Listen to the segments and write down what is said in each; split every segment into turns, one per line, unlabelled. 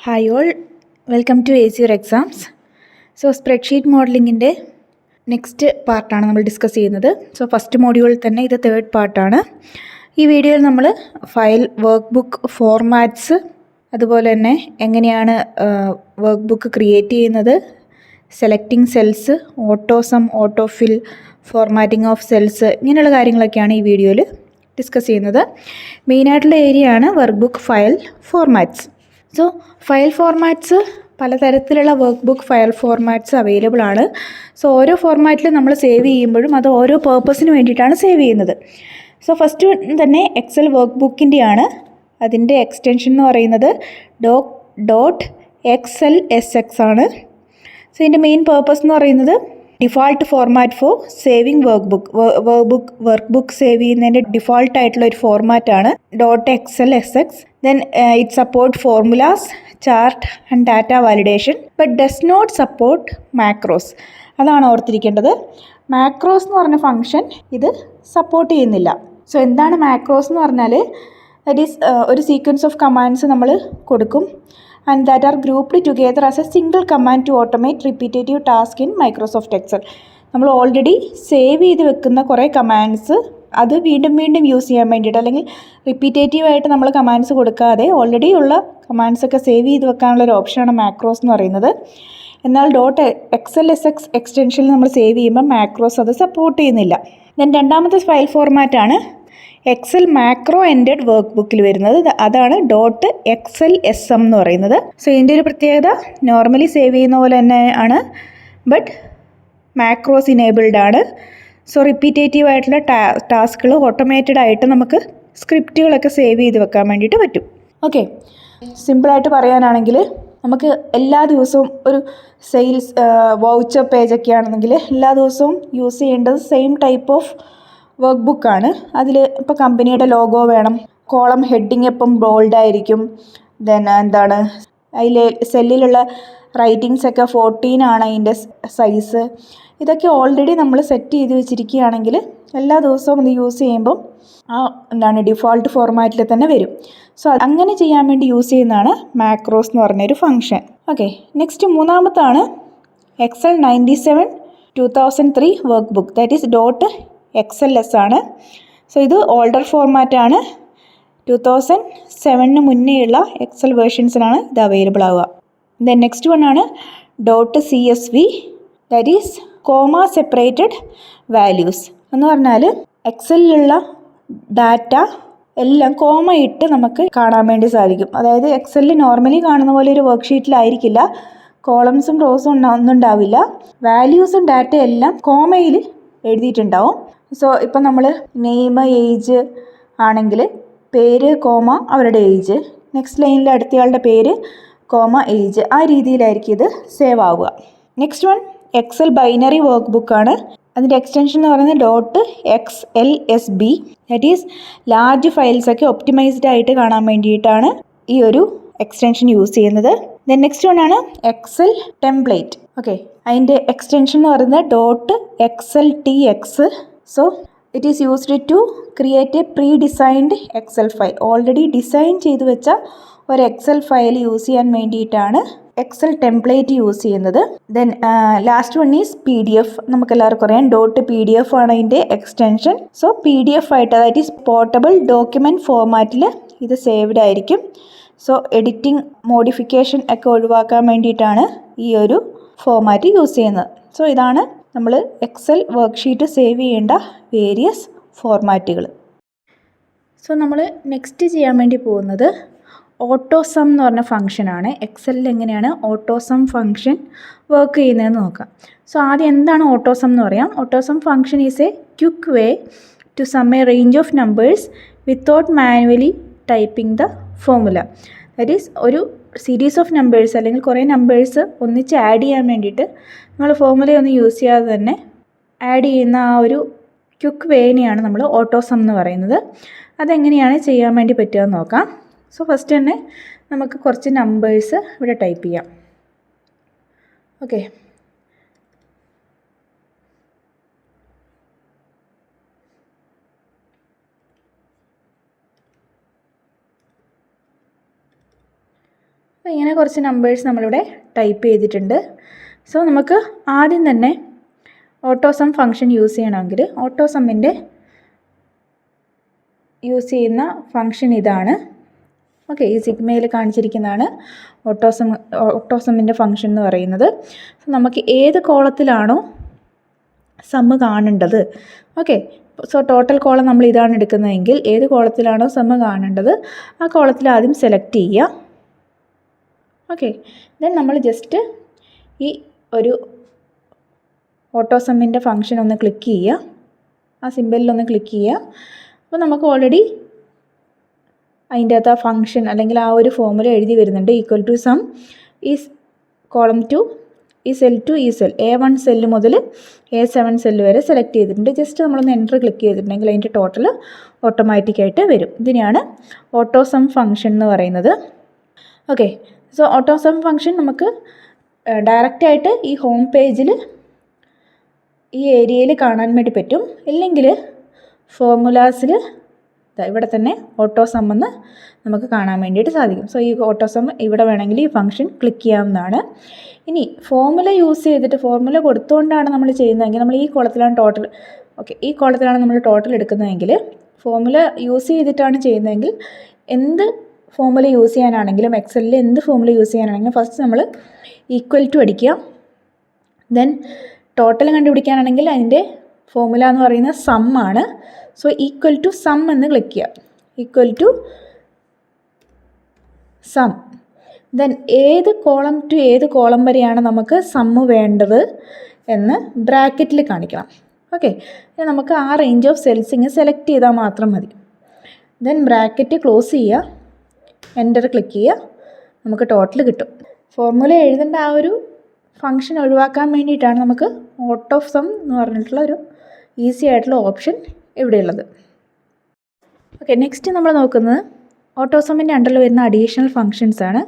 Hi all, welcome to ACUR exams. So spreadsheet മോഡലിങ്ങിൻ്റെ next പാർട്ടാണ് നമ്മൾ ഡിസ്കസ് ചെയ്യുന്നത്. സോ ഫസ്റ്റ് മോഡ്യൂളിൽ തന്നെ ഇത് തേർഡ് പാർട്ടാണ്. ഈ വീഡിയോയിൽ നമ്മൾ ഫയൽ, വർക്ക് ബുക്ക് ഫോർമാറ്റ്സ്, അതുപോലെ തന്നെ എങ്ങനെയാണ് വർക്ക് ബുക്ക് ക്രിയേറ്റ് ചെയ്യുന്നത്, selecting cells, autosum, autofill, formatting of cells, ഇങ്ങനെയുള്ള കാര്യങ്ങളൊക്കെയാണ് ഈ വീഡിയോയിൽ ഡിസ്കസ് ചെയ്യുന്നത്. മെയിനായിട്ടുള്ള ഏരിയ ആണ് workbook file formats. So file formats, പലതരത്തിലുള്ള workbook file formats available ആണ്. സോ ഓരോ ഫോർമാറ്റിൽ നമ്മൾ സേവ് ചെയ്യുമ്പോഴും അത് ഓരോ പേർപ്പസിന് വേണ്ടിയിട്ടാണ് സേവ് ചെയ്യുന്നത്. സോ ഫസ്റ്റ് തന്നെ എക്സൽ വർക്ക് ബുക്കിൻ്റെയാണ്. അതിൻ്റെ എക്സ്റ്റൻഷൻ എന്ന് പറയുന്നത് .xlsx ആണ്. സോ ഇതിൻ്റെ മെയിൻ പേർപ്പസ് എന്ന് പറയുന്നത് default format for saving workbook save ചെയ്യുന്നതിൻ്റെ ഡിഫാൾട്ട് ആയിട്ടുള്ള ഒരു ഫോർമാറ്റാണ് .xlsx. Then it support formulas, chart and data validation but does not support macros. അതാണ് ഓർത്തിരിക്കേണ്ടത്. മാക്രോസ് എന്ന് പറഞ്ഞ ഫംഗ്ഷൻ ഇത് സപ്പോർട്ട് ചെയ്യുന്നില്ല. സോ എന്താണ് മാക്രോസ് എന്ന് പറഞ്ഞാൽ, ദറ്റ് ഈസ് ഒരു സീക്വൻസ് ഓഫ് കമാൻഡ്സ് നമ്മൾ കൊടുക്കും and that are grouped together as a single command to automate repetitive task in Microsoft Excel. നമ്മൾ ഓൾറെഡി സേവ് ചെയ്ത് വെക്കുന്ന കുറേ കമാൻഡ്സ് അത് വീണ്ടും വീണ്ടും യൂസ് ചെയ്യാൻ വേണ്ടിയിട്ട്, അല്ലെങ്കിൽ റിപ്പീറ്റേറ്റീവായിട്ട് നമ്മൾ കമാൻഡ്സ് കൊടുക്കാതെ ഓൾറെഡി ഉള്ള കമാൻഡ്സൊക്കെ സേവ് ചെയ്ത് വെക്കാനുള്ള ഒരു ഓപ്ഷനാണ് മാക്രോസ് എന്ന് പറയുന്നത്. എന്നാൽ .xlsx എക്സ്റ്റൻഷനിൽ നമ്മൾ സേവ് ചെയ്യുമ്പോൾ മാക്രോസ് അത് സപ്പോർട്ട് ചെയ്യുന്നില്ല. ദെൻ രണ്ടാമത്തെ ഫയൽ ഫോർമാറ്റാണ് എക്സൽ മാക്രോ എൻഡഡ് വർക്ക് ബുക്കിൽ വരുന്നത്. അതാണ് .xlsm എന്ന് പറയുന്നത്. സോ ഇതിൻ്റെ ഒരു പ്രത്യേകത, നോർമലി സേവ് ചെയ്യുന്ന പോലെ തന്നെ ആണ്, ബട്ട് മാക്രോസ് ഇനേബിൾഡ് ആണ്. സോ റിപ്പീറ്റേറ്റീവ് ആയിട്ടുള്ള ടാസ്കുകൾ ഓട്ടോമേറ്റഡ് ആയിട്ട് നമുക്ക് സ്ക്രിപ്റ്റുകളൊക്കെ സേവ് ചെയ്ത് വെക്കാൻ വേണ്ടിയിട്ട് പറ്റും. ഓക്കെ, സിമ്പിളായിട്ട് പറയാനാണെങ്കിൽ നമുക്ക് എല്ലാ ദിവസവും ഒരു സെയിൽസ് വൗച്ചർ പേജൊക്കെ ആണെന്നെങ്കിൽ എല്ലാ ദിവസവും യൂസ് ചെയ്യേണ്ടത് സെയിം ടൈപ്പ് ഓഫ് വർക്ക് ബുക്കാണ്. അതിൽ ഇപ്പോൾ കമ്പനിയുടെ ലോഗോ വേണം, കോളം ഹെഡിങ് എപ്പം ബോൾഡായിരിക്കും, ദെൻ എന്താണ് അതിൽ സെല്ലിലുള്ള റൈറ്റിങ്സ് ഒക്കെ 14 ആണ് അതിൻ്റെ സൈസ്. ഇതൊക്കെ ഓൾറെഡി നമ്മൾ സെറ്റ് ചെയ്ത് വെച്ചിരിക്കുകയാണെങ്കിൽ എല്ലാ ദിവസവും ഇത് യൂസ് ചെയ്യുമ്പം എന്താണ് ഡിഫോൾട്ട് ഫോർമാറ്റിൽ തന്നെ വരും. സോ അങ്ങനെ ചെയ്യാൻ വേണ്ടി യൂസ് ചെയ്യുന്നതാണ് മാക്രോസ് എന്ന് പറഞ്ഞൊരു ഫംഗ്ഷൻ. ഓക്കെ, നെക്സ്റ്റ് മൂന്നാമത്താണ് Excel 97/2003 workbook, that is .xls ആണ്. സോ ഇത് ഓൾഡർ ഫോർമാറ്റാണ്. 2007 മുന്നേയുള്ള എക്സൽ വേർഷൻസിനാണ് ഇത് അവൈലബിൾ ആവുക. ദെൻ നെക്സ്റ്റ് വൺ ആണ് .csv, that is comma separated values എന്ന് പറഞ്ഞാൽ എക്സലിലുള്ള ഡാറ്റ എല്ലാം കോമ ഇട്ട് നമുക്ക് കാണാൻ വേണ്ടി സാധിക്കും. അതായത് എക്സലിൽ നോർമലി കാണുന്ന പോലെ ഒരു വർക്ക് ഷീറ്റിലായിരിക്കില്ല, കോളംസും റോസും ഒന്നും ഉണ്ടാവില്ല. വാല്യൂസും ഡാറ്റയും എല്ലാം കോമയിൽ എഴുതിയിട്ടുണ്ടാവും. സോ ഇപ്പം നമ്മൾ നെയിം, ഏജ് ആണെങ്കിൽ പേര് കോമ അവരുടെ ഏജ്, നെക്സ്റ്റ് ലൈനിൽ അടുത്തയാളുടെ പേര് കോമ ഏജ്, ആ രീതിയിലായിരിക്കും ഇത് സേവ് ആവുക. നെക്സ്റ്റ് വൺ എക്സൽ ബൈനറി വർക്ക് ബുക്കാണ്. അതിൻ്റെ എക്സ്റ്റൻഷൻ എന്ന് പറയുന്നത് .xlsb, ദാറ്റ് ഈസ് ലാർജ് ഫയൽസൊക്കെ ഒപ്റ്റിമൈസ്ഡ് ആയിട്ട് കാണാൻ വേണ്ടിയിട്ടാണ് ഈ ഒരു എക്സ്റ്റൻഷൻ യൂസ് ചെയ്യുന്നത്. ദെൻ നെക്സ്റ്റ് വൺ ആണ് എക്സൽ ടെംപ്ലേറ്റ്. ഓക്കെ, അതിൻ്റെ എക്സ്റ്റൻഷൻ എന്ന് പറയുന്നത് .xltx. So it is used to create a pre designed Excel file. Already design ചെയ്ത് വെച്ച ഒരു എക്സൽ ഫയൽ യൂസ് ചെയ്യാൻ വേണ്ടിയിട്ടാണ് എക്സൽ ടെംപ്ലേറ്റ് യൂസ് ചെയ്യുന്നത്. Then last one is PDF. നമുക്ക് എല്ലാവർക്കും അറിയാം .pdf ആണ് അതിൻ്റെ എക്സ്റ്റൻഷൻ. സോ PDF ആയിട്ട്, ദാറ്റ് ഈസ് പോർട്ടബിൾ ഡോക്യുമെൻറ്റ് ഫോർമാറ്റിൽ ഇത് സേവ്ഡ് ആയിരിക്കും. സോ എഡിറ്റിംഗ്, മോഡിഫിക്കേഷൻ ഒക്കെ ഒഴിവാക്കാൻ വേണ്ടിയിട്ടാണ് ഈ ഒരു ഫോർമാറ്റ് യൂസ് ചെയ്യുന്നത്. സോ ഇതാണ് നമ്മൾ എക്സൽ വർക്ക്ഷീറ്റ് സേവ് ചെയ്യേണ്ട വേരിയസ് ഫോർമാറ്റുകൾ. സോ നമ്മൾ നെക്സ്റ്റ് ചെയ്യാൻ വേണ്ടി പോകുന്നത് ഓട്ടോസം എന്ന് പറഞ്ഞ ഫംഗ്ഷനാണ്. എക്സലിൽ എങ്ങനെയാണ് ഓട്ടോസം ഫംഗ്ഷൻ വർക്ക് ചെയ്യുന്നതെന്ന് നോക്കാം. സോ ആദ്യം എന്താണ് ഓട്ടോസം എന്ന് പറയാം. Autosum function is a quick way to sum a range of numbers without manually typing the formula. That is ഒരു സീരീസ് ഓഫ് നമ്പേഴ്സ് അല്ലെങ്കിൽ കുറേ നമ്പേഴ്സ് ഒന്നിച്ച് ആഡ് ചെയ്യാൻ വേണ്ടിയിട്ട് നമ്മൾ ഫോർമുലയൊന്നും യൂസ് ചെയ്യാതെ തന്നെ ആഡ് ചെയ്യുന്ന ആ ഒരു ക്വിക്ക് വേനെയാണ് നമ്മൾ ഓട്ടോസം എന്ന് പറയുന്നത്. അതെങ്ങനെയാണ് ചെയ്യാൻ വേണ്ടി പറ്റുക എന്ന് നോക്കാം. സോ ഫസ്റ്റ് തന്നെ നമുക്ക് കുറച്ച് നമ്പേഴ്സ് ഇവിടെ ടൈപ്പ് ചെയ്യാം. ഓക്കെ, അപ്പോൾ ഇങ്ങനെ കുറച്ച് നമ്പേഴ്സ് നമ്മളിവിടെ ടൈപ്പ് ചെയ്തിട്ടുണ്ട്. സോ നമുക്ക് ആദ്യം തന്നെ ഓട്ടോസം ഫംഗ്ഷൻ യൂസ് ചെയ്യണമെങ്കിൽ ഓട്ടോസമ്മിൻ്റെ യൂസ് ചെയ്യുന്ന ഫംഗ്ഷൻ ഇതാണ്. ഓക്കെ, ഈ സിഗ്മയിൽ കാണിച്ചിരിക്കുന്നതാണ് ഓട്ടോസമ്മിൻ്റെ ഫംഗ്ഷൻ എന്ന് പറയുന്നത്. നമുക്ക് ഏത് കോളത്തിലാണോ സമ്മ് കാണേണ്ടത്, ഓക്കെ, സോ ടോട്ടൽ കോളം നമ്മൾ ഇതാണ് എടുക്കുന്നതെങ്കിൽ ഏത് കോളത്തിലാണോ സമ്മ് കാണേണ്ടത് ആ കോളത്തിൽ ആദ്യം സെലക്ട് ചെയ്യുക. ഓക്കെ, ദെൻ നമ്മൾ ജസ്റ്റ് ഈ ഒരു ഓട്ടോസമ്മിൻ്റെ ഫംഗ്ഷൻ ഒന്ന് ക്ലിക്ക് ചെയ്യുക, ആ സിമ്പലിലൊന്ന് ക്ലിക്ക് ചെയ്യുക. അപ്പോൾ നമുക്ക് ഓൾറെഡി അതിൻ്റെ അകത്ത് ആ ഫംഗ്ഷൻ അല്ലെങ്കിൽ ആ ഒരു ഫോർമുല എഴുതി വരുന്നുണ്ട്. Equal to sum is column to ഈ സെൽ ടു ഈ സെൽ A1 സെല്ല് മുതൽ A7 സെല്ല് വരെ സെലക്ട് ചെയ്തിട്ടുണ്ട്. ജസ്റ്റ് നമ്മളൊന്ന് എൻ്റർ ക്ലിക്ക് ചെയ്തിട്ടുണ്ടെങ്കിൽ അതിൻ്റെ ടോട്ടൽ ഓട്ടോമാറ്റിക്കായിട്ട് വരും. ഇതിനെയാണ് ഓട്ടോസം ഫംഗ്ഷൻ എന്ന് പറയുന്നത്. ഓക്കെ, സോ ഓട്ടോസം ഫംഗ്ഷൻ നമുക്ക് ഡയറക്റ്റായിട്ട് ഈ ഹോം പേജിൽ ഈ ഏരിയയിൽ കാണാൻ വേണ്ടി പറ്റും. ഇല്ലെങ്കിൽ ഫോർമുലാസിൽ ഇവിടെ തന്നെ ഓട്ടോസം എന്ന് നമുക്ക് കാണാൻ വേണ്ടിയിട്ട് സാധിക്കും. സോ ഈ ഓട്ടോസം ഇവിടെ വേണമെങ്കിൽ ഈ ഫംഗ്ഷൻ ക്ലിക്ക് ചെയ്യാവുന്നതാണ്. ഇനി ഫോർമുല യൂസ് ചെയ്തിട്ട് ഫോർമുല കൊടുത്തുകൊണ്ടാണ് നമ്മൾ ചെയ്യുന്നതെങ്കിൽ നമ്മൾ ഈ കോളത്തിലാണ് ടോട്ടൽ, ഓക്കെ, ഈ കോളത്തിലാണ് നമ്മൾ ടോട്ടൽ എടുക്കുന്നതെങ്കിൽ ഫോർമുല യൂസ് ചെയ്തിട്ടാണ് ചെയ്യുന്നതെങ്കിൽ എന്ത് ഫോർമുല യൂസ് ചെയ്യാനാണെങ്കിലും എക്സലിൽ എന്ത് ഫോർമുല യൂസ് ചെയ്യാനാണെങ്കിലും ഫസ്റ്റ് നമ്മൾ ഈക്വൽ ടു അടിക്കുക. ദെൻ ടോട്ടൽ കണ്ടുപിടിക്കാനാണെങ്കിൽ അതിൻ്റെ ഫോർമുല എന്ന് പറയുന്നത് സം ആണ്. സോ ഈക്വൽ ടു സം എന്ന് ക്ലിക്ക് ചെയ്യുക. Equal to sum. ദെൻ ഏത് കോളം ടു ഏത് കോളം വരെയാണ് നമുക്ക് സമ്മ് വേണ്ടത് എന്ന് ബ്രാക്കറ്റിൽ കാണിക്കണം. ഓക്കെ, നമുക്ക് ആ റേഞ്ച് ഓഫ് സെൽസ് ഇങ്ങനെ സെലക്ട് ചെയ്താൽ മാത്രം മതി. ദെൻ ബ്രാക്കറ്റ് ക്ലോസ് ചെയ്യുക, എൻ്റർ ക്ലിക്ക് ചെയ്യുക, നമുക്ക് ടോട്ടൽ കിട്ടും. ഫോർമുല എഴുതേണ്ട ആ ഒരു ഫംഗ്ഷൻ ഒഴിവാക്കാൻ വേണ്ടിയിട്ടാണ് നമുക്ക് ഓട്ടോ സം എന്ന് പറഞ്ഞിട്ടുള്ള ഒരു ഈസി ആയിട്ടുള്ള ഓപ്ഷൻ ഇവിടെയുള്ളത്. ഓക്കെ, നെക്സ്റ്റ് നമ്മൾ നോക്കുന്നത് ഓട്ടോസമ്മിൻ്റെ അണ്ടറിൽ വരുന്ന അഡീഷണൽ ഫങ്ഷൻസ് ആണ്.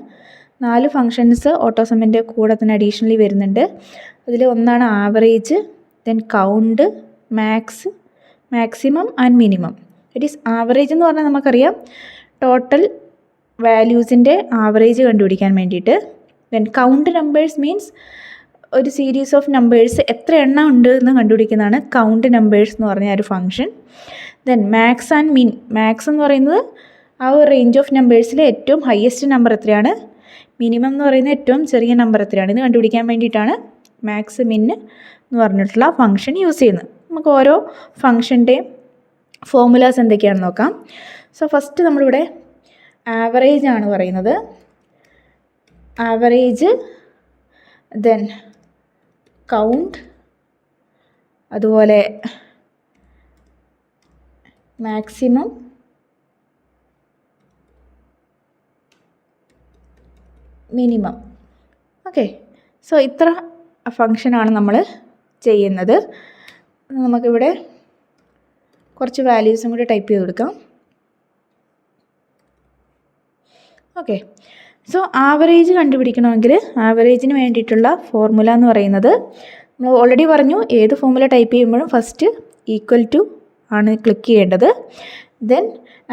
4 ഫങ്ഷൻസ് ഓട്ടോസമ്മിൻ്റെ കൂടെ തന്നെ അഡീഷണലി വരുന്നുണ്ട്. അതിൽ ഒന്നാണ് average, then count, maximum and minimum. It is average എന്ന് പറഞ്ഞാൽ നമുക്കറിയാം ടോട്ടൽ വാല്യൂസിൻ്റെ ആവറേജ് കണ്ടുപിടിക്കാൻ വേണ്ടിയിട്ട്. ദെൻ കൗണ്ട് നമ്പേഴ്സ് മീൻസ് ഒരു സീരീസ് ഓഫ് നമ്പേഴ്സ് എത്ര എണ്ണം ഉണ്ട് എന്ന് കണ്ടുപിടിക്കുന്നതാണ് കൗണ്ട് നമ്പേഴ്സ് എന്ന് പറഞ്ഞ ഒരു ഫംഗ്ഷൻ. ദെൻ മാക്സ് ആൻഡ് മിൻ. മാക്സ് എന്ന് പറയുന്നത് ആ ഒരു റേഞ്ച് ഓഫ് നമ്പേഴ്സിൽ ഏറ്റവും ഹയസ്റ്റ് നമ്പർ എത്രയാണ്, മിനിമം എന്ന് പറയുന്നത് ഏറ്റവും ചെറിയ നമ്പർ എത്രയാണ്, ഇത് കണ്ടുപിടിക്കാൻ വേണ്ടിയിട്ടാണ് മാക്സ് മിൻ എന്ന് പറഞ്ഞിട്ടുള്ള ഫംഗ്ഷൻ യൂസ് ചെയ്യുന്നത്. നമുക്ക് ഓരോ ഫംഗ്ഷൻ്റെയും ഫോർമുലാസ് എന്തൊക്കെയാണെന്ന് നോക്കാം. സോ ഫസ്റ്റ് നമ്മളിവിടെ ആവറേജ് ആണ് പറയുന്നത്. ആവറേജ്, ദെൻ കൗണ്ട്, അതുപോലെ മാക്സിമം, മിനിമം. ഓക്കെ, സോ ഇത്ര ഫങ്ഷനാണ് നമ്മൾ ചെയ്യുന്നത്. നമുക്കിവിടെ കുറച്ച് വാല്യൂസും കൂടി ടൈപ്പ് ചെയ്ത് കൊടുക്കാം. ഓക്കെ, സോ ആവറേജ് കണ്ടുപിടിക്കണമെങ്കിൽ ആവറേജിന് വേണ്ടിയിട്ടുള്ള ഫോർമുല എന്ന് പറയുന്നത് നമ്മൾ ഓൾറെഡി പറഞ്ഞു, ഏത് ഫോർമുല ടൈപ്പ് ചെയ്യുമ്പോഴും ഫസ്റ്റ് ഈക്വൽ ടു ആണ് ക്ലിക്ക് ചെയ്യേണ്ടത്. ദെൻ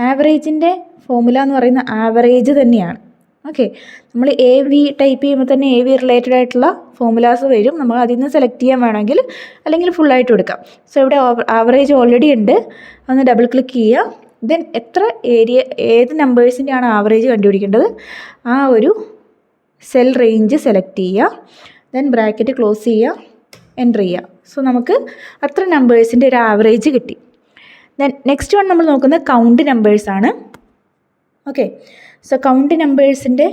ആവറേജിൻ്റെ ഫോർമുല എന്ന് പറയുന്ന ആവറേജ് തന്നെയാണ്. ഓക്കെ, നമ്മൾ AV ടൈപ്പ് ചെയ്യുമ്പോൾ തന്നെ AV റിലേറ്റഡ് ആയിട്ടുള്ള ഫോർമുലാസ് വരും. നമ്മൾ അതിൽ നിന്ന് സെലക്ട് ചെയ്യാൻ വേണമെങ്കിൽ അല്ലെങ്കിൽ ഫുള്ളായിട്ട് എടുക്കാം. സോ ഇവിടെ ആവറേജ് ഓൾറെഡി ഉണ്ട്, അതൊന്ന് ഡബിൾ ക്ലിക്ക് ചെയ്യുക. ദെൻ എത്ര ഏരിയ ഏത് നമ്പേഴ്സിൻ്റെ ആണ് ആവറേജ് കണ്ടുപിടിക്കേണ്ടത് ആ ഒരു സെൽ റേഞ്ച് സെലക്ട് ചെയ്യുക. ദെൻ ബ്രാക്കറ്റ് ക്ലോസ് ചെയ്യുക, എൻ്റർ ചെയ്യുക. സോ നമുക്ക് അത്ര നമ്പേഴ്സിൻ്റെ ഒരു ആവറേജ് കിട്ടി. ദെൻ നെക്സ്റ്റ് വൺ നമ്മൾ നോക്കുന്നത് കൗണ്ട് നമ്പേഴ്സാണ്. ഓക്കെ, സോ കൗണ്ട് നമ്പേഴ്സിൻ്റെ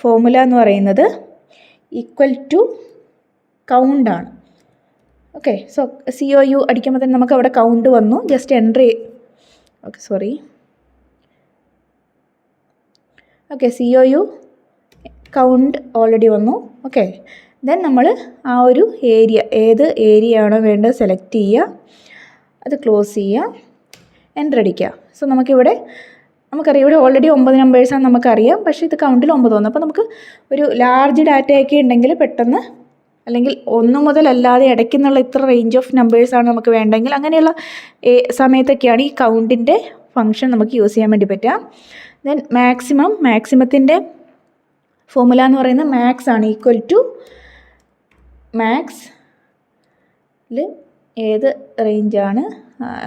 ഫോർമുല എന്ന് പറയുന്നത് ഈക്വൽ ടു കൗണ്ടാണ്. ഓക്കെ, സോ COU അടിക്കുമ്പോൾ തന്നെ നമുക്ക് അവിടെ കൗണ്ട് വന്നു. Just enter okay COU count already വന്നു. ഓക്കെ, ദെൻ നമ്മൾ ആ ഒരു ഏരിയ ഏത് ഏരിയ ആണോ വേണ്ടത് സെലക്ട് ചെയ്യുക, അത് ക്ലോസ് ചെയ്യുക, എൻ്റർ അടിക്കുക. സോ നമുക്കിവിടെ നമുക്കറിയാം ഇവിടെ ഓൾറെഡി 9 നമ്പേഴ്സാണ് നമുക്കറിയാം, പക്ഷേ ഇത് കൗണ്ടിൽ 9 വന്നു. അപ്പോൾ നമുക്ക് ഒരു ലാർജ് ഡാറ്റയൊക്കെ ഉണ്ടെങ്കിൽ പെട്ടെന്ന്, അല്ലെങ്കിൽ 1 മുതൽ അല്ലാതെ ഇടയ്ക്കുന്നുള്ള ഇത്ര റേഞ്ച് ഓഫ് നമ്പേഴ്സാണ് നമുക്ക് വേണ്ടെങ്കിൽ അങ്ങനെയുള്ള സമയത്തൊക്കെയാണ് ഈ കൗണ്ടിൻ്റെ ഫംഗ്ഷൻ നമുക്ക് യൂസ് ചെയ്യാൻ വേണ്ടി പറ്റുക. ദെൻ മാക്സിമത്തിൻ്റെ ഫോർമുല എന്ന് പറയുന്നത് മാക്സ് ആണ്, ഈക്വൽ ടു മാക്സിൽ ഏത് റേഞ്ചാണ്,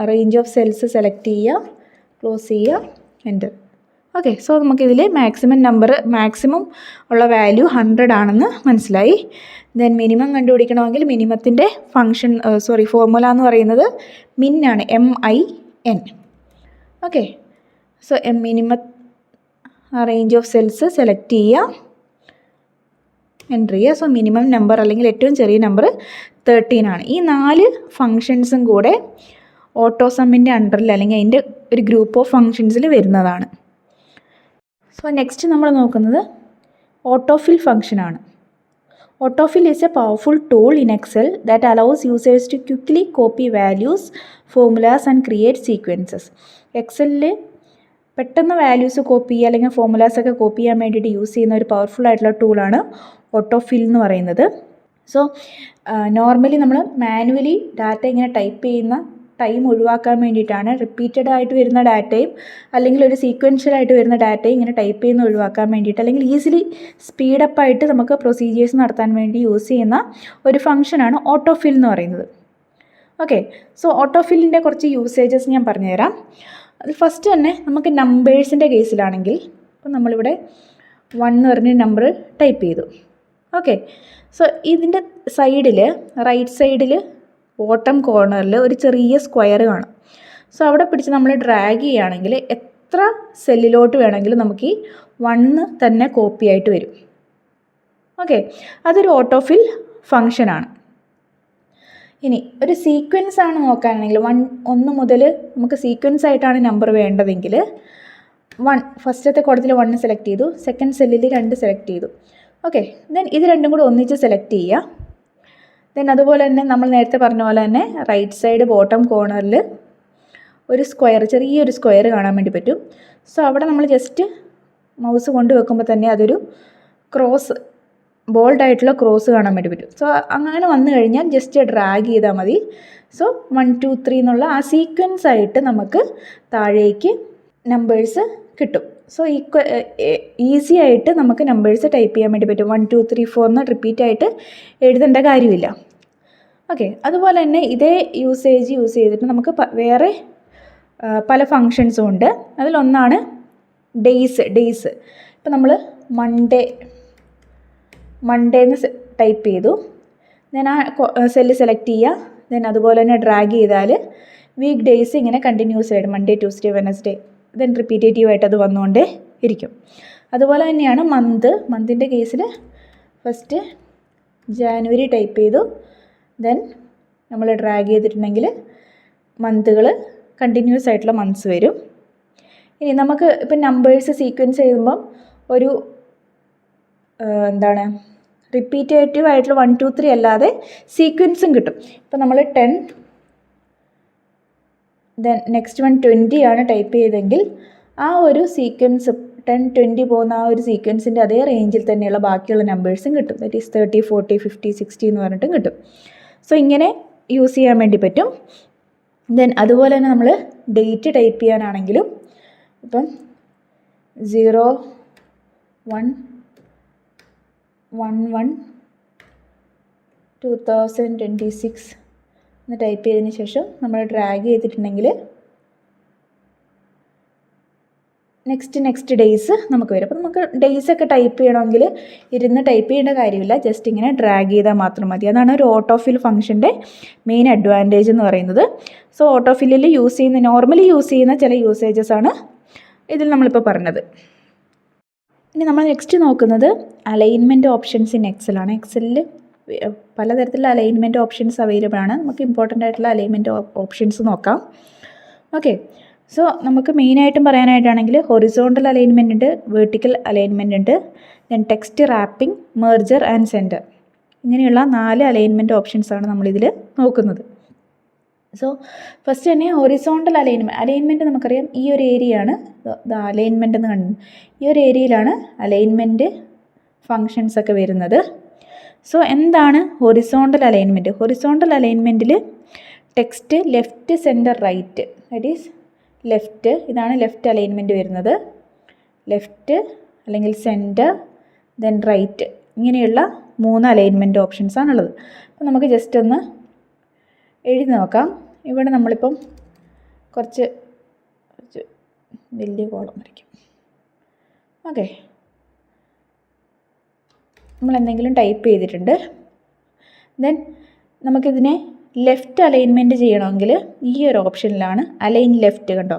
റേഞ്ച് ഓഫ് സെൽസ് സെലക്ട് ചെയ്യുക, ക്ലോസ് ചെയ്യുക, എൻ്റർ. ഓക്കെ, സോ നമുക്കിതിൽ മാക്സിമം ഉള്ള വാല്യൂ 100 ആണെന്ന് മനസ്സിലായി. ദെൻ മിനിമം കണ്ടുപിടിക്കണമെങ്കിൽ മിനിമത്തിൻ്റെ ഫോർമുല എന്ന് പറയുന്നത് മിൻ ആണ്, MIN. Okay, so minimum range of cells select ചെയ്യുക, എൻ്റർ ചെയ്യുക. സോ മിനിമം നമ്പർ അല്ലെങ്കിൽ ഏറ്റവും ചെറിയ നമ്പർ 13 ആണ്. ഈ 4 ഫങ്ഷൻസും കൂടെ ഓട്ടോസമ്മിൻ്റെ അണ്ടറിൽ അല്ലെങ്കിൽ അതിൻ്റെ ഒരു ഗ്രൂപ്പ് ഓഫ് ഫങ്ഷൻസിൽ വരുന്നതാണ്. സോ നെക്സ്റ്റ് നമ്മൾ നോക്കുന്നത് autofill ഫങ്ഷനാണ്. Autofill is a powerful tool in Excel that allows users to quickly copy values, formulas and create sequences. എക്സലിൽ പെട്ടെന്ന് വാല്യൂസ് കോപ്പി ചെയ്യുക അല്ലെങ്കിൽ ഫോർമുലാസൊക്കെ കോപ്പി ചെയ്യാൻ വേണ്ടിയിട്ട് യൂസ് ചെയ്യുന്ന ഒരു പവർഫുൾ ആയിട്ടുള്ള ടൂളാണ് ഓട്ടോഫിൽ എന്ന് പറയുന്നത്. സോ നോർമലി നമ്മൾ മാനുവലി ഡാറ്റ ഇങ്ങനെ ടൈപ്പ് ചെയ്യുന്ന ടൈം ഒഴിവാക്കാൻ വേണ്ടിയിട്ടാണ് റിപ്പീറ്റഡ് ആയിട്ട് വരുന്ന ഡാറ്റയും അല്ലെങ്കിൽ ഒരു സീക്വൻഷ്യലായിട്ട് വരുന്ന ഡാറ്റയും ഇങ്ങനെ ടൈപ്പ് ചെയ്യുന്ന ഒഴിവാക്കാൻ വേണ്ടിയിട്ട് അല്ലെങ്കിൽ ഈസിലി സ്പീഡപ്പായിട്ട് നമുക്ക് പ്രൊസീജിയേഴ്സ് നടത്താൻ വേണ്ടി യൂസ് ചെയ്യുന്ന ഒരു ഫംഗ്ഷനാണ് ഓട്ടോഫിൽ എന്ന് പറയുന്നത്. ഓക്കെ, സോ ഓട്ടോഫില്ലിൻ്റെ കുറച്ച് യൂസേജസ് ഞാൻ പറഞ്ഞുതരാം. അത് ഫസ്റ്റ് തന്നെ നമുക്ക് നമ്പേഴ്സിൻ്റെ കേസിലാണെങ്കിൽ ഇപ്പോൾ നമ്മളിവിടെ 1 എന്ന് പറഞ്ഞ നമ്പർ ടൈപ്പ് ചെയ്തു. ഓക്കെ, സോ ഇതിൻ്റെ സൈഡിൽ റൈറ്റ് സൈഡിൽ ബോട്ടം കോർണറിൽ ഒരു ചെറിയ സ്ക്വയർ കാണും. സോ അവിടെ പിടിച്ച് നമ്മൾ ഡ്രാഗ് ചെയ്യുകയാണെങ്കിൽ എത്ര സെല്ലിലോട്ട് വേണമെങ്കിലും നമുക്ക് ഈ 1 തന്നെ കോപ്പി ആയിട്ട് വരും. ഓക്കെ, അതൊരു ഓട്ടോഫിൽ ഫങ്ഷനാണ്. ഇനി ഒരു സീക്വൻസ് ആണ് നോക്കാനാണെങ്കിൽ 1 മുതൽ നമുക്ക് സീക്വൻസ് ആയിട്ടാണ് നമ്പർ വേണ്ടതെങ്കിൽ ഫസ്റ്റത്തെ കോളത്തിൽ 1 സെലക്ട് ചെയ്തു, സെക്കൻഡ് സെല്ലിൽ 2 സെലക്ട് ചെയ്തു. ഓക്കെ, ദെൻ ഇത് രണ്ടും കൂടി ഒന്നിച്ച് സെലക്ട് ചെയ്യുക. ദെൻ അതുപോലെ തന്നെ നമ്മൾ നേരത്തെ പറഞ്ഞ പോലെ തന്നെ റൈറ്റ് സൈഡ് ബോട്ടം കോർണറിൽ ഒരു ചെറിയൊരു സ്ക്വയർ കാണാൻ വേണ്ടി പറ്റും. സോ അവിടെ നമ്മൾ ജസ്റ്റ് മൗസ് കൊണ്ട് വെക്കുമ്പോൾ തന്നെ അതൊരു ബോൾഡായിട്ടുള്ള ക്രോസ് കാണാൻ വേണ്ടി പറ്റും. സോ അങ്ങനെ വന്നു കഴിഞ്ഞാൽ ജസ്റ്റ് ഡ്രാഗ് ചെയ്താൽ മതി. സോ 1 2 3 എന്നുള്ള ആ സീക്വൻസ് ആയിട്ട് നമുക്ക് താഴേക്ക് നമ്പേഴ്സ് കിട്ടും. സോ ഈസി ആയിട്ട് നമുക്ക് നമ്പേഴ്സ് ടൈപ്പ് ചെയ്യാൻ വേണ്ടി പറ്റും. 1 2 3 4 എന്ന് റിപ്പീറ്റ് ആയിട്ട് എഴുതേണ്ട കാര്യമില്ല. ഓക്കെ, അതുപോലെ തന്നെ ഇതേ യൂസ് ചെയ്തിട്ട് നമുക്ക് വേറെ പല ഫങ്ഷൻസും ഉണ്ട്. അതിലൊന്നാണ് ഡേയ്സ്. ഇപ്പോൾ നമ്മൾ മൺഡേ എന്ന് ടൈപ്പ് ചെയ്തു, ദെൻ ആ സെല്ല് സെലക്ട് ചെയ്യുക, ദെൻ അതുപോലെ തന്നെ ഡ്രാഗ് ചെയ്താൽ വീക്ക് ഡേയ്സ് ഇങ്ങനെ കണ്ടിന്യൂസ് ആയിട്ട് മൺഡേ ട്യൂസ്ഡേ വെനസ്ഡേ ദെൻ റിപ്പീറ്റേറ്റീവായിട്ട് അത് വന്നുകൊണ്ടേ ഇരിക്കും. അതുപോലെ തന്നെയാണ് മന്തിൻ്റെ കേസിൽ ഫസ്റ്റ് ജാനുവരി ടൈപ്പ് ചെയ്തു, ദെൻ നമ്മൾ ഡ്രാഗ് ചെയ്തിട്ടുണ്ടെങ്കിൽ മന്തുകൾ കണ്ടിന്യൂസ് ആയിട്ടുള്ള മന്ത്സ് വരും. ഇനി നമുക്ക് ഇപ്പം നമ്പേഴ്സ് സീക്വൻസ് ചെയ്യുമ്പം ഒരു റിപ്പീറ്റേറ്റീവ് ആയിട്ടുള്ള 1 2 3 അല്ലാതെ സീക്വൻസും കിട്ടും. ഇപ്പം നമ്മൾ 10 ദെൻ നെക്സ്റ്റ് 20 ആണ് ടൈപ്പ് ചെയ്തെങ്കിൽ ആ ഒരു സീക്വൻസ് 10 20 പോകുന്ന ആ ഒരു സീക്വൻസിൻ്റെ അതേ റേഞ്ചിൽ തന്നെയുള്ള ബാക്കിയുള്ള നമ്പേഴ്സും കിട്ടും. ദാറ്റ് ഈസ് 30 40 50 60 എന്ന് പറഞ്ഞിട്ടും കിട്ടും. സോ ഇങ്ങനെ യൂസ് ചെയ്യാൻ വേണ്ടി പറ്റും. ദെൻ അതുപോലെ തന്നെ നമ്മൾ ഡേറ്റ് ടൈപ്പ് ചെയ്യാനാണെങ്കിലും ഇപ്പം 01/1/2026 എന്ന് ടൈപ്പ് ചെയ്തതിന് ശേഷം നമ്മൾ ഡ്രാഗ് ചെയ്തിട്ടുണ്ടെങ്കിൽ നെക്സ്റ്റ് ഡേയ്സ് നമുക്ക് വരും. അപ്പോൾ നമുക്ക് ഡേയ്സൊക്കെ ടൈപ്പ് ചെയ്യണമെങ്കിൽ ഇരുന്ന് ടൈപ്പ് ചെയ്യേണ്ട കാര്യമില്ല, ജസ്റ്റ് ഇങ്ങനെ ഡ്രാഗ് ചെയ്താൽ മാത്രം മതി. അതാണ് ഒരു ഓട്ടോഫിൽ ഫംഗ്ഷൻ്റെ മെയിൻ അഡ്വാൻറ്റേജ് എന്ന് പറയുന്നത്. സോ ഓട്ടോഫില്ലിൽ നോർമലി യൂസ് ചെയ്യുന്ന ചില യൂസേജസ് ആണ് ഇതിൽ നമ്മളിപ്പോൾ പറഞ്ഞത്. ഇനി നമ്മൾ നെക്സ്റ്റ് നോക്കുന്നത് അലൈൻമെൻറ്റ് ഓപ്ഷൻസ് ഇൻ എക്സലാണ്. എക്സലിൽ പലതരത്തിലുള്ള അലൈൻമെൻറ്റ് ഓപ്ഷൻസ് അവൈലബിൾ ആണ്. നമുക്ക് ഇമ്പോർട്ടൻ്റ് ആയിട്ടുള്ള അലൈൻമെൻറ്റ് ഓപ്ഷൻസ് നോക്കാം. ഓക്കെ, സോ നമുക്ക് മെയിനായിട്ടും പറയാനായിട്ടാണെങ്കിൽ ഹൊറിസോണ്ടൽ അലൈൻമെൻറ്റ് ഉണ്ട്, വെർട്ടിക്കൽ അലൈൻമെൻറ്റ് ഉണ്ട്, then text wrapping, merger and centre, ഇങ്ങനെയുള്ള 4 അലൈൻമെൻറ്റ് ഓപ്ഷൻസാണ് നമ്മളിതിൽ നോക്കുന്നത്. സോ ഫസ്റ്റ് തന്നെ ഹൊറിസോണ്ടൽ അലൈൻമെൻറ്റ് നമുക്കറിയാം ഈ ഒരു ഏരിയയാണ് അലൈൻമെൻറ്റ് എന്ന് കണ്ടു. ഈ ഒരു ഏരിയയിലാണ് അലൈൻമെൻറ്റ് ഫങ്ഷൻസ് ഒക്കെ വരുന്നത്. സോ എന്താണ് ഹൊറിസോണ്ടൽ അലൈൻമെൻറ്റ്? ഹൊറിസോണ്ടൽ അലൈൻമെൻറ്റിൽ text left centre right, that is left, ഇതാണ് ലെഫ്റ്റ് അലൈൻമെൻറ്റ് വരുന്നത്. ലെഫ്റ്റ് അല്ലെങ്കിൽ സെൻറ്റർ ദെൻ റൈറ്റ്, ഇങ്ങനെയുള്ള 3 അലൈൻമെൻറ്റ് ഓപ്ഷൻസാണുള്ളത്. അപ്പോൾ നമുക്ക് ജസ്റ്റ് ഒന്ന് എഴുതി നോക്കാം. ഇവിടെ നമ്മളിപ്പം കുറച്ച് വലിയ കോളം വരയ്ക്കും. ഓക്കെ, നമ്മൾ എന്തെങ്കിലും ടൈപ്പ് ചെയ്തിട്ടുണ്ട്. ദെൻ നമുക്കിതിനെ ലെഫ്റ്റ് അലൈൻമെൻറ്റ് ചെയ്യണമെങ്കിൽ ഈ ഒരു ഓപ്ഷനിലാണ് അലൈൻ ലെഫ്റ്റ്, കണ്ടോ.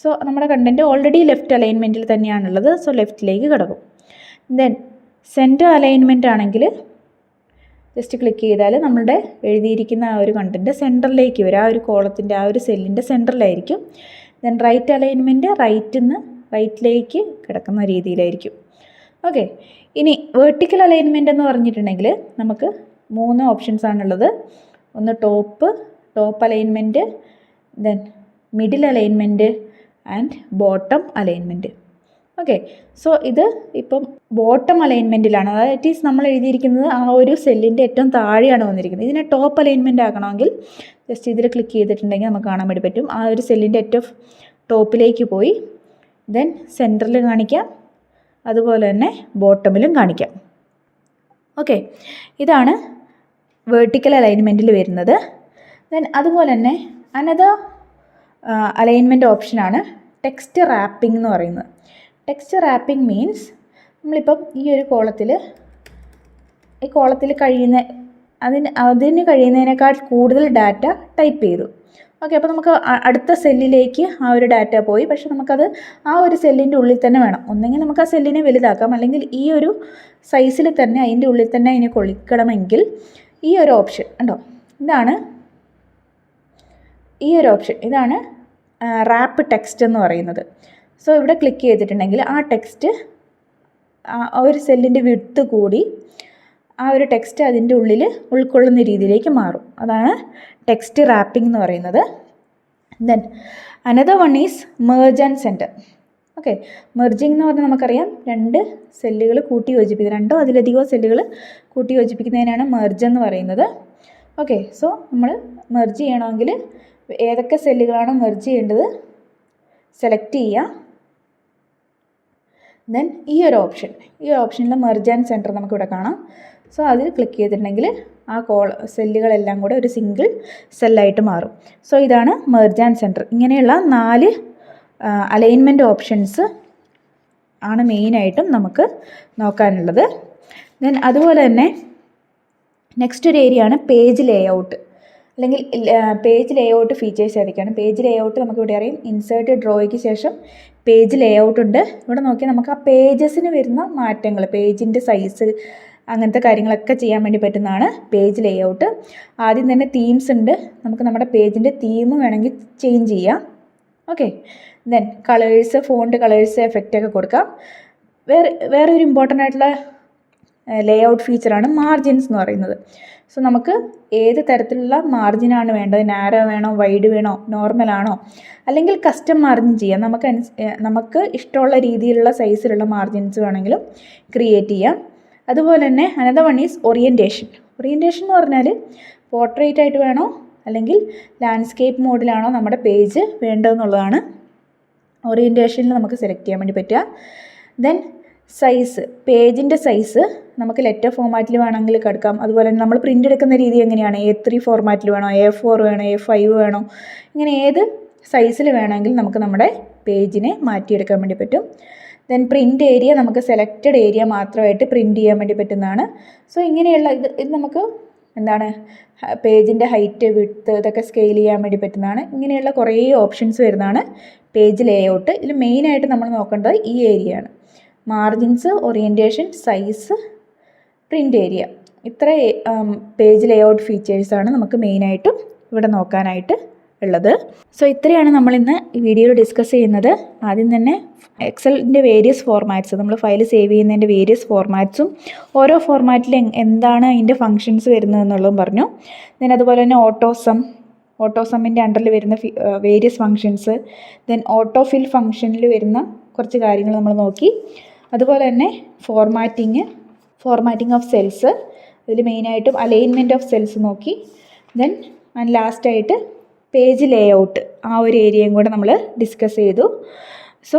സോ നമ്മുടെ കണ്ടൻറ്റ് ഓൾറെഡി ലെഫ്റ്റ് അലൈൻമെൻറ്റിൽ തന്നെയാണുള്ളത്. സോ ലെഫ്റ്റിലേക്ക് കിടക്കും. ദെൻ സെൻറ്റർ അലൈൻമെൻറ്റ് ആണെങ്കിൽ ജസ്റ്റ് ക്ലിക്ക് ചെയ്താൽ നമ്മളുടെ എഴുതിയിരിക്കുന്ന ആ ഒരു കണ്ടൻറ്റ് സെൻറ്ററിലേക്ക് വരും. ആ ഒരു കോളത്തിൻ്റെ ആ ഒരു സെല്ലിൻ്റെ സെൻറ്ററിലായിരിക്കും. ദെൻ റൈറ്റ് അലൈൻമെൻറ്റ് റൈറ്റിലേക്ക് കിടക്കുന്ന രീതിയിലായിരിക്കും. ഓക്കെ, ഇനി വേർട്ടിക്കൽ അലൈൻമെൻറ്റ് എന്ന് പറഞ്ഞിട്ടുണ്ടെങ്കിൽ നമുക്ക് 3 ഓപ്ഷൻസാണുള്ളത്. ഒന്ന് top alignment, then middle alignment and bottom alignment. Okay, so ഇത് ഇപ്പം ബോട്ടം അലൈൻമെൻറ്റിലാണ്. അതായത് നമ്മൾ എഴുതിയിരിക്കുന്നത് ആ ഒരു സെല്ലിൻ്റെ ഏറ്റവും താഴെയാണ് വന്നിരിക്കുന്നത്. ഇതിനെ ടോപ്പ് അലൈൻമെൻറ്റ് ആക്കണമെങ്കിൽ ജസ്റ്റ് ഇതിൽ ക്ലിക്ക് ചെയ്തിട്ടുണ്ടെങ്കിൽ നമുക്ക് കാണാൻ വേണ്ടി പറ്റും. ആ ഒരു സെല്ലിൻ്റെ ഏറ്റവും ടോപ്പിലേക്ക് പോയി ദെൻ സെൻറ്ററിൽ കാണിക്കാം, അതുപോലെ തന്നെ ബോട്ടമിലും കാണിക്കാം. ഓക്കെ, ഇതാണ് വേർട്ടിക്കൽ അലൈൻമെൻറ്റിൽ വരുന്നത്. ദെൻ അതുപോലെ തന്നെ അനദർ അലൈൻമെൻറ്റ് ഓപ്ഷനാണ് ടെക്സ്റ്റ് റാപ്പിംഗ് എന്ന് പറയുന്നത്. ടെക്സ്റ്റ് റാപ്പിംഗ് മീൻസ് നമ്മളിപ്പം ഈ ഒരു കോളത്തിൽ അതിന് കഴിയുന്നതിനേക്കാൾ കൂടുതൽ ഡാറ്റ ടൈപ്പ് ചെയ്തു. ഓക്കെ, അപ്പോൾ നമുക്ക് അടുത്ത സെല്ലിലേക്ക് ആ ഒരു ഡാറ്റ പോയി. പക്ഷെ നമുക്കത് ആ ഒരു സെല്ലിൻ്റെ ഉള്ളിൽ തന്നെ വേണം. ഒന്നെങ്കിൽ നമുക്ക് ആ സെല്ലിനെ വലുതാക്കാം, അല്ലെങ്കിൽ ഈ ഒരു സൈസിൽ തന്നെ അതിൻ്റെ ഉള്ളിൽ തന്നെ അതിനെ കൊള്ളിക്കണമെങ്കിൽ ഈ ഒരു ഓപ്ഷൻ ഉണ്ടോ, ഇതാണ് റാപ്പ് ടെക്സ്റ്റ് എന്ന് പറയുന്നത്. സോ ഇവിടെ ക്ലിക്ക് ചെയ്തിട്ടുണ്ടെങ്കിൽ ആ ടെക്സ്റ്റ് ആ ഒരു സെല്ലിൻ്റെ വിഡ്ത്ത് കൂടി ആ ഒരു ടെക്സ്റ്റ് അതിൻ്റെ ഉള്ളിൽ ഉൾക്കൊള്ളുന്ന രീതിയിലേക്ക് മാറും. അതാണ് ടെക്സ്റ്റ് റാപ്പിംഗ് എന്ന് പറയുന്നത്. Then another one is merge and centre. Okay, merging എന്ന് പറഞ്ഞാൽ നമുക്കറിയാം 2 സെല്ലുകൾ കൂട്ടി യോജിപ്പിക്കുന്നത്, 2ഓ അതിലധികമോ സെല്ലുകൾ കൂട്ടി യോജിപ്പിക്കുന്നതിനാണ് മെർജ് എന്ന് പറയുന്നത്. ഓക്കെ, സോ നമ്മൾ മെർജ് ചെയ്യണമെങ്കിൽ ഏതൊക്കെ സെല്ലുകളാണോ മെർജ് ചെയ്യേണ്ടത് സെലക്ട് ചെയ്യുക. ദെൻ ഈ ഒരു ഓപ്ഷനിൽ മെർജ് ആൻഡ് സെൻറ്റർ നമുക്കിവിടെ കാണാം. സോ അതിൽ ക്ലിക്ക് ചെയ്തിട്ടുണ്ടെങ്കിൽ ആ സെല്ലുകളെല്ലാം കൂടെ ഒരു സിംഗിൾ സെല്ലായിട്ട് മാറും. സോ ഇതാണ് മെർജ് ആൻഡ് സെൻറ്റർ. ഇങ്ങനെയുള്ള 4 അലൈൻമെൻറ്റ് ഓപ്ഷൻസ് ആണ് മെയിനായിട്ടും നമുക്ക് നോക്കാനുള്ളത്. ദെൻ അതുപോലെ തന്നെ നെക്സ്റ്റ് ഒരു ഏരിയ ആണ് പേജ് ലേഔട്ട്, അല്ലെങ്കിൽ പേജ് ലേഔട്ട് ഫീച്ചേഴ്സ് ഏതൊക്കെയാണ്. പേജ് ലേഔട്ട് നമുക്കിവിടെ അറിയാം, ഇൻസേർട്ട് ഡ്രോയ്ക്ക് ശേഷം പേജ് ലേഔട്ട് ഉണ്ട്. ഇവിടെ നോക്കിയാൽ നമുക്ക് ആ പേജസിന് വരുന്ന മാറ്റങ്ങൾ, പേജിൻ്റെ സൈസ്, അങ്ങനത്തെ കാര്യങ്ങളൊക്കെ ചെയ്യാൻ വേണ്ടി പറ്റുന്നതാണ് പേജ് ലേഔട്ട്. ആദ്യം തന്നെ തീംസ് ഉണ്ട്, നമുക്ക് നമ്മുടെ പേജിൻ്റെ തീം വേണമെങ്കിൽ ചേഞ്ച് ചെയ്യാം. Okay, then colours, font colours, എഫക്റ്റൊക്കെ കൊടുക്കാം. വേറൊരു ഇമ്പോർട്ടൻ്റ് ആയിട്ടുള്ള ലേഔട്ട് ഫീച്ചറാണ് മാർജിൻസ് എന്ന് പറയുന്നത്. സോ നമുക്ക് ഏത് തരത്തിലുള്ള മാർജിനാണ് വേണ്ടത്, നാരോ വേണോ, വൈഡ് വേണോ, നോർമൽ ആണോ, അല്ലെങ്കിൽ കസ്റ്റം മാർജിൻ ചെയ്യാം. നമുക്ക് ഇഷ്ടമുള്ള രീതിയിലുള്ള സൈസിലുള്ള മാർജിൻസ് വേണമെങ്കിലും ക്രിയേറ്റ് ചെയ്യാം. അതുപോലെ തന്നെ another one is orientation. Orientation എന്ന് പറഞ്ഞാൽ പോർട്രേറ്റ് ആയിട്ട് വേണോ അല്ലെങ്കിൽ ലാൻഡ്സ്കേപ്പ് മോഡിലാണോ നമ്മുടെ പേജ് വേണ്ടതെന്നുള്ളതാണ് ഓറിയൻറ്റേഷനിൽ നമുക്ക് സെലക്ട് ചെയ്യാൻ വേണ്ടി പറ്റുക. ദെൻ സൈസ്, പേജിൻ്റെ സൈസ് നമുക്ക് ലെറ്റർ ഫോർമാറ്റിൽ വേണമെങ്കിൽ കിടക്കാം. അതുപോലെ തന്നെ നമ്മൾ പ്രിൻ്റ് എടുക്കുന്ന രീതി എങ്ങനെയാണ്, A3 ഫോർമാറ്റിൽ വേണോ, A4 വേണോ, A5 വേണോ, ഇങ്ങനെ ഏത് സൈസിൽ വേണമെങ്കിൽ നമുക്ക് നമ്മുടെ പേജിനെ മാറ്റിയെടുക്കാൻ വേണ്ടി പറ്റും. ദെൻ പ്രിൻ്റ് ഏരിയ നമുക്ക് സെലക്റ്റഡ് ഏരിയ മാത്രമായിട്ട് പ്രിൻ്റ് ചെയ്യാൻ വേണ്ടി പറ്റുന്നതാണ്. സോ ഇങ്ങനെയുള്ള ഇത് നമുക്ക് പേജിൻ്റെ ഹൈറ്റ്, വിഡ്ത്ത് ഇതൊക്കെ സ്കെയിൽ ചെയ്യാൻ വേണ്ടി പറ്റുന്നതാണ്. ഇങ്ങനെയുള്ള കുറേ ഓപ്ഷൻസ് വരുന്നതാണ് പേജ് ലേഔട്ട്. ഇതിൽ മെയിനായിട്ട് നമ്മൾ നോക്കേണ്ടത് ഈ ഏരിയയാണ്. Margins, orientation, size, print area, ഇത്ര പേജ് ലേഔട്ട് ഫീച്ചേഴ്സാണ് നമുക്ക് മെയിനായിട്ടും ഇവിടെ നോക്കാനായിട്ട് ഉള്ളത്. സോ ഇത്രയാണ് നമ്മളിന്ന് ഈ വീഡിയോയിൽ ഡിസ്കസ് ചെയ്യുന്നത്. ആദ്യം തന്നെ എക്സലിൻ്റെ വേരിയസ് ഫോർമാറ്റ്സ്, നമ്മൾ ഫയൽ സേവ് ചെയ്യുന്നതിൻ്റെ വേരിയസ് ഫോർമാറ്റ്സും ഓരോ ഫോർമാറ്റിൽ എന്താണ് അതിൻ്റെ ഫങ്ഷൻസ് വരുന്നതെന്നുള്ളതും പറഞ്ഞു. ദെൻ അതുപോലെ തന്നെ ഓട്ടോസമ്മിൻ്റെ അണ്ടറിൽ വരുന്ന വേരിയസ് ഫങ്ഷൻസ്, ദെൻ ഓട്ടോഫിൽ ഫങ്ഷനിൽ വരുന്ന കുറച്ച് കാര്യങ്ങൾ നമ്മൾ നോക്കി. അതുപോലെ തന്നെ ഫോർമാറ്റിംഗ് ഓഫ് സെൽസ്, അതിൽ മെയിനായിട്ടും അലൈൻമെൻറ്റ് ഓഫ് സെൽസ് നോക്കി. ദെൻ ലാസ്റ്റായിട്ട് പേജ് ലേഔട്ട്, ആ ഒരു ഏരിയയും കൂടെ നമ്മൾ ഡിസ്കസ് ചെയ്തു. സോ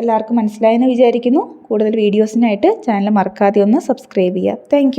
എല്ലാവർക്കും മനസ്സിലായെന്ന് വിചാരിക്കുന്നു. കൂടുതൽ വീഡിയോസിനായിട്ട് ചാനൽ മറക്കാതെ ഒന്ന് സബ്സ്ക്രൈബ് ചെയ്യുക. താങ്ക്